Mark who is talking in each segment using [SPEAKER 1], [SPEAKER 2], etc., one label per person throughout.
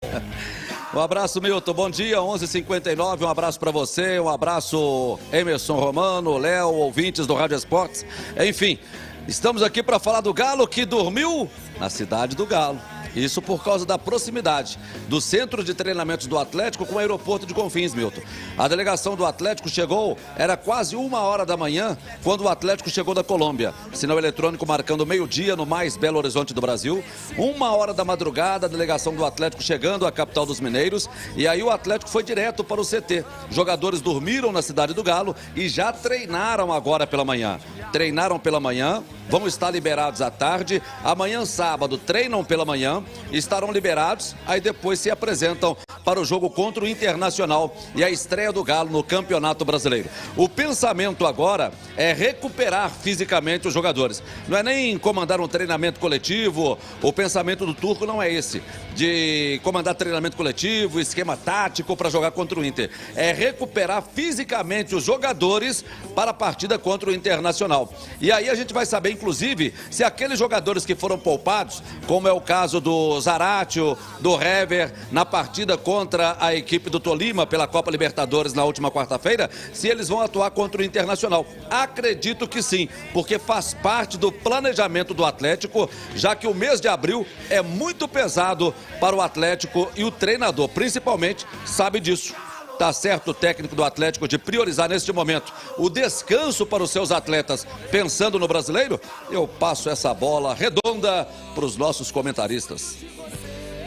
[SPEAKER 1] Um abraço, Milton. Bom dia, 11h59. Um abraço para você. Um abraço, Emerson Romano, Léo, ouvintes do Rádio Esportes. Enfim, estamos aqui para falar do Galo que dormiu na cidade do Galo. Isso por causa da proximidade do centro de treinamentos do Atlético com o aeroporto de Confins, Milton. A delegação do Atlético chegou, era quase 1h da manhã, quando o Atlético chegou da Colômbia. Sinal eletrônico marcando meio-dia no mais Belo Horizonte do Brasil. 1h da madrugada, a delegação do Atlético chegando à capital dos mineiros. E aí o Atlético foi direto para o CT. Jogadores dormiram na cidade do Galo e já treinaram agora pela manhã. Treinaram pela manhã, vão estar liberados à tarde. Amanhã, sábado, treinam pela manhã, estarão liberados, aí depois se apresentam para o jogo contra o Internacional e a estreia do Galo no Campeonato Brasileiro. O pensamento agora é recuperar fisicamente os jogadores. Não é nem comandar um treinamento coletivo, o pensamento do Turco não é esse, de comandar treinamento coletivo, esquema tático para jogar contra o Inter. É recuperar fisicamente os jogadores para a partida contra o Internacional. E aí a gente vai saber, inclusive, se aqueles jogadores que foram poupados, como é o caso do Zaratio, do Hever, na partida contra a equipe do Tolima pela Copa Libertadores na última quarta-feira, se eles vão atuar contra o Internacional. Acredito que sim, porque faz parte do planejamento do Atlético, já que o mês de abril é muito pesado para o Atlético e o treinador, principalmente, sabe disso. Tá certo o técnico do Atlético de priorizar neste momento o descanso para os seus atletas, pensando no brasileiro? Eu passo essa bola redonda para os nossos comentaristas.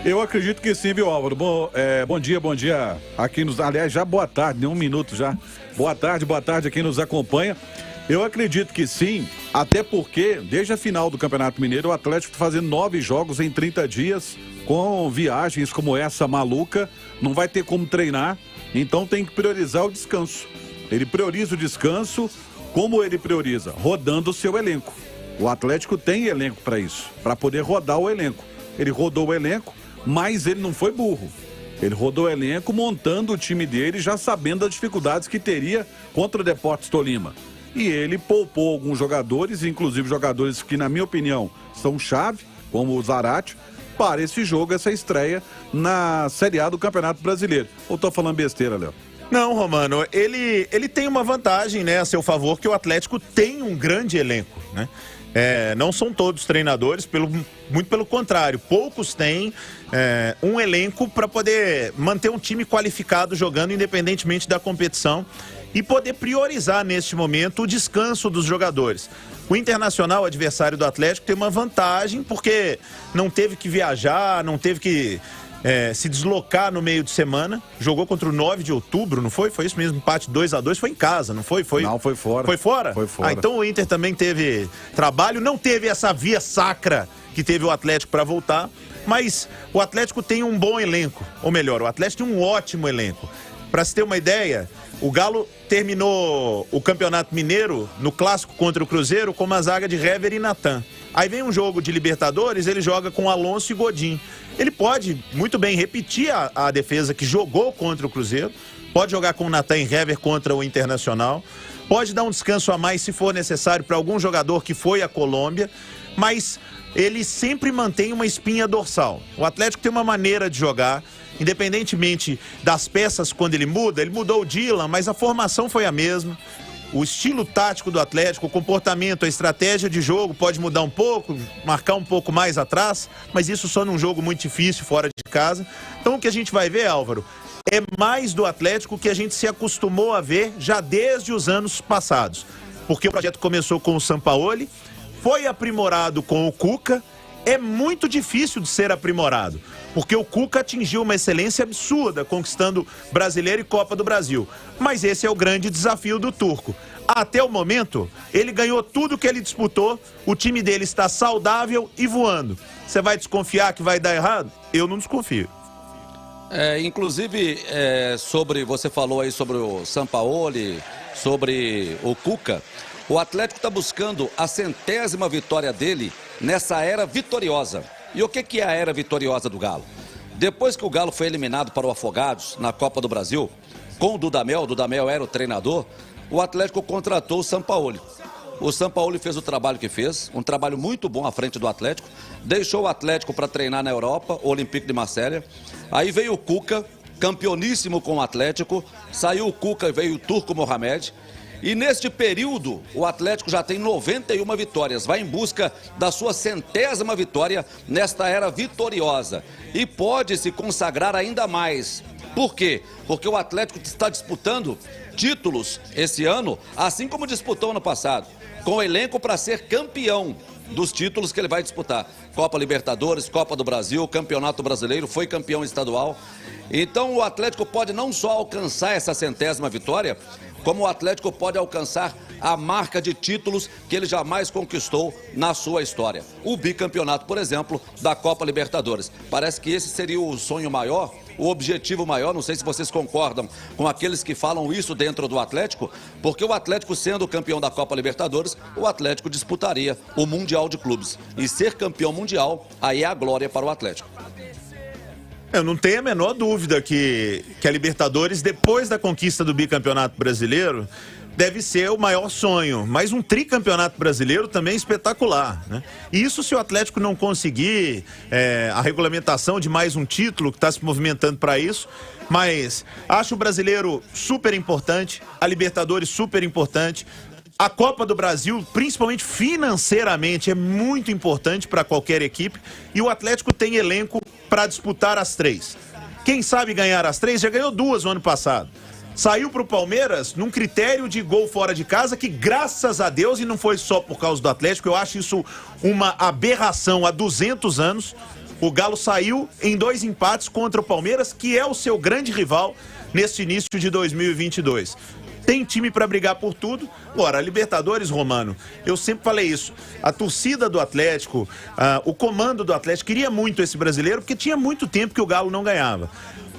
[SPEAKER 2] Eu acredito que sim, viu, Álvaro? Bom dia aqui nos... Aliás, já boa tarde, nem um minuto já. Boa tarde a quem nos acompanha. Eu acredito que sim, até porque, desde a final do Campeonato Mineiro, o Atlético está fazendo 9 jogos em 30 dias, com viagens como essa maluca, não vai ter como treinar. Então tem que priorizar o descanso. Ele prioriza o descanso. Como ele prioriza? Rodando o seu elenco. O Atlético tem elenco para isso, para poder rodar o elenco. Ele rodou o elenco, mas ele não foi burro. Ele rodou o elenco montando o time dele, já sabendo as dificuldades que teria contra o Deportes Tolima. E ele poupou alguns jogadores, inclusive jogadores que, na minha opinião, são chave, como o Zaratio, para esse jogo, essa estreia na Série A do Campeonato Brasileiro. Ou tô falando besteira, Léo?
[SPEAKER 3] Não, Romano, ele tem uma vantagem, né, a seu favor, que o Atlético tem um grande elenco, né? Não são todos treinadores, muito pelo contrário, poucos têm um elenco para poder manter um time qualificado jogando independentemente da competição e poder priorizar neste momento o descanso dos jogadores. O Internacional, adversário do Atlético, tem uma vantagem porque não teve que viajar, não teve que se deslocar no meio de semana. Jogou contra o 9 de outubro, não foi? Foi isso mesmo, empate 2-2, foi em casa, não foi?
[SPEAKER 2] Não, foi fora.
[SPEAKER 3] Foi fora?
[SPEAKER 2] Foi fora.
[SPEAKER 3] Ah, então o Inter também teve trabalho, não teve essa via sacra que teve o Atlético para voltar, mas o Atlético tem um bom elenco, ou melhor, o Atlético tem um ótimo elenco. Para se ter uma ideia, o Galo terminou o Campeonato Mineiro no clássico contra o Cruzeiro com uma zaga de Hever e Natan. Aí vem um jogo de Libertadores, ele joga com Alonso e Godin. Ele pode muito bem repetir a defesa que jogou contra o Cruzeiro, pode jogar com Natan e Hever contra o Internacional, pode dar um descanso a mais se for necessário para algum jogador que foi à Colômbia, mas ele sempre mantém uma espinha dorsal. O Atlético tem uma maneira de jogar, independentemente das peças, quando ele mudou o Dylan, mas a formação foi a mesma. O estilo tático do Atlético, o comportamento, a estratégia de jogo pode mudar um pouco, marcar um pouco mais atrás, mas isso só num jogo muito difícil, fora de casa. Então o que a gente vai ver, Álvaro, é mais do Atlético que a gente se acostumou a ver já desde os anos passados. Porque o projeto começou com o Sampaoli, foi aprimorado com o Cuca. É muito difícil de ser aprimorado, porque o Cuca atingiu uma excelência absurda, conquistando Brasileiro e Copa do Brasil. Mas esse é o grande desafio do Turco. Até o momento, ele ganhou tudo que ele disputou, o time dele está saudável e voando. Você vai desconfiar que vai dar errado? Eu não desconfio.
[SPEAKER 1] Inclusive, você falou aí sobre o Sampaoli, sobre o Cuca. O Atlético está buscando a 100ª vitória dele nessa era vitoriosa. E o que é a era vitoriosa do Galo? Depois que o Galo foi eliminado para o Afogados na Copa do Brasil, com o Dudamel era o treinador, o Atlético contratou o Sampaoli. O Sampaoli fez o trabalho que fez, um trabalho muito bom à frente do Atlético, deixou o Atlético para treinar na Europa, o Olympique de Marselha. Aí veio o Cuca, campeoníssimo com o Atlético, saiu o Cuca e veio o Turco Mohamed. E neste período, o Atlético já tem 91 vitórias, vai em busca da sua 100ª vitória nesta era vitoriosa. E pode se consagrar ainda mais. Por quê? Porque o Atlético está disputando títulos esse ano, assim como disputou ano passado, com o elenco para ser campeão dos títulos que ele vai disputar. Copa Libertadores, Copa do Brasil, Campeonato Brasileiro, foi campeão estadual. Então o Atlético pode não só alcançar essa 100ª vitória, como o Atlético pode alcançar a marca de títulos que ele jamais conquistou na sua história. O bicampeonato, por exemplo, da Copa Libertadores. Parece que esse seria o sonho maior, o objetivo maior. Não sei se vocês concordam com aqueles que falam isso dentro do Atlético, porque o Atlético, sendo campeão da Copa Libertadores, o Atlético disputaria o Mundial de Clubes. E ser campeão mundial, aí é a glória para o Atlético.
[SPEAKER 3] Eu não tenho a menor dúvida que a Libertadores, depois da conquista do bicampeonato brasileiro, deve ser o maior sonho. Mas um tricampeonato brasileiro também é espetacular, né? E isso se o Atlético não conseguir a regulamentação de mais um título, que está se movimentando para isso. Mas acho o brasileiro super importante, a Libertadores super importante. A Copa do Brasil, principalmente financeiramente, é muito importante para qualquer equipe. E o Atlético tem elenco para disputar as 3. Quem sabe ganhar as 3, já ganhou 2 no ano passado. Saiu para o Palmeiras num critério de gol fora de casa que, graças a Deus, e não foi só por causa do Atlético, eu acho isso uma aberração há 200 anos. O Galo saiu em 2 empates contra o Palmeiras, que é o seu grande rival neste início de 2022. Tem time para brigar por tudo. Agora, a Libertadores, Romano, eu sempre falei isso. A torcida do Atlético, o comando do Atlético queria muito esse brasileiro, porque tinha muito tempo que o Galo não ganhava.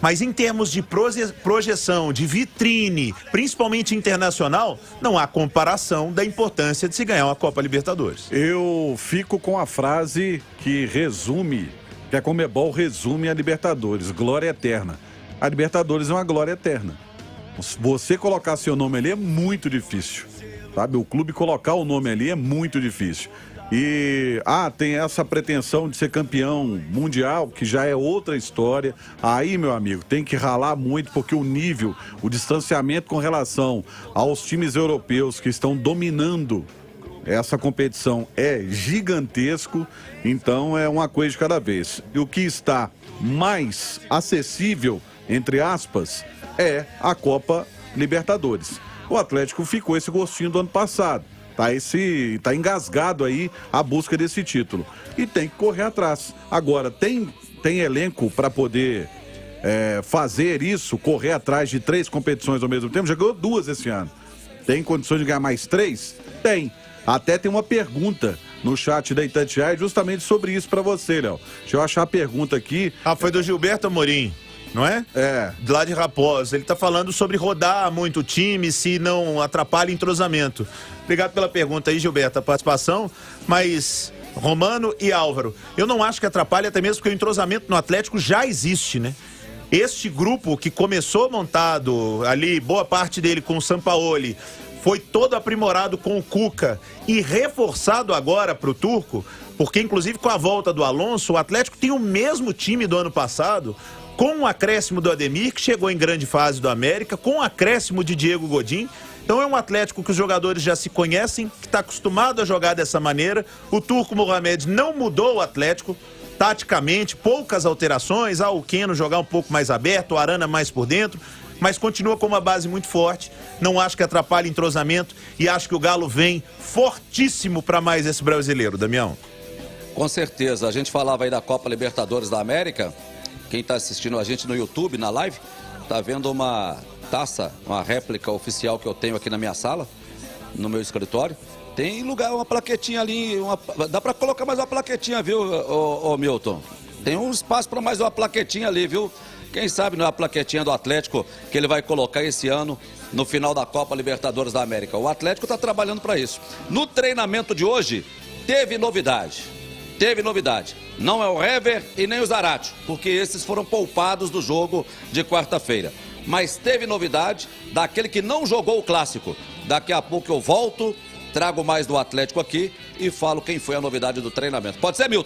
[SPEAKER 3] Mas em termos de projeção, de vitrine, principalmente internacional, não há comparação da importância de se ganhar uma Copa Libertadores.
[SPEAKER 2] Eu fico com a frase que resume, que a Conmebol resume a Libertadores, glória eterna. A Libertadores é uma glória eterna. Você colocar seu nome ali é muito difícil, sabe? O clube colocar o nome ali é muito difícil. E, tem essa pretensão de ser campeão mundial, que já é outra história. Aí, meu amigo, tem que ralar muito, porque o nível, o distanciamento com relação aos times europeus que estão dominando essa competição é gigantesco. Então, é uma coisa de cada vez. E o que está mais acessível, entre aspas, é a Copa Libertadores. O Atlético ficou esse gostinho do ano passado. Tá engasgado aí a busca desse título. E tem que correr atrás. Agora, tem elenco para poder fazer isso, correr atrás de 3 competições ao mesmo tempo? Já ganhou 2 esse ano. Tem condições de ganhar mais 3? Tem. Até tem uma pergunta no chat da Itatiaia justamente sobre isso para você, Léo. Deixa eu achar a pergunta aqui.
[SPEAKER 3] Foi do Gilberto Amorim, não é? De lá de Raposa. Ele tá falando sobre rodar muito o time, se não atrapalha entrosamento. Obrigado pela pergunta aí, Gilberto, a participação. Mas, Romano e Álvaro, eu não acho que atrapalha, até mesmo porque o entrosamento no Atlético já existe, né? Este grupo que começou montado ali, boa parte dele com o Sampaoli, foi todo aprimorado com o Cuca e reforçado agora pro Turco, porque inclusive com a volta do Alonso, o Atlético tem o mesmo time do ano passado, com o acréscimo do Ademir, que chegou em grande fase do América, com o acréscimo de Diego Godin. Então é um Atlético que os jogadores já se conhecem, que está acostumado a jogar dessa maneira. O Turco Mohamed não mudou o Atlético taticamente, poucas alterações. O Keno jogar um pouco mais aberto, o Arana mais por dentro, mas continua com uma base muito forte. Não acho que atrapalhe entrosamento e acho que o Galo vem fortíssimo para mais esse brasileiro, Damião.
[SPEAKER 1] Com certeza. A gente falava aí da Copa Libertadores da América. Quem está assistindo a gente no YouTube, na live, tá vendo uma taça, uma réplica oficial que eu tenho aqui na minha sala, no meu escritório. Tem lugar, uma plaquetinha ali, dá para colocar mais uma plaquetinha, viu, ô Milton? Tem um espaço para mais uma plaquetinha ali, viu? Quem sabe não é a plaquetinha do Atlético que ele vai colocar esse ano no final da Copa Libertadores da América. O Atlético está trabalhando para isso. No treinamento de hoje, teve novidade. Não é o Hever e nem o Zarate, porque esses foram poupados do jogo de quarta-feira. Mas teve novidade daquele que não jogou o clássico. Daqui a pouco eu volto trago mais do Atlético aqui e falo quem foi a novidade do treinamento. Pode ser, Milton?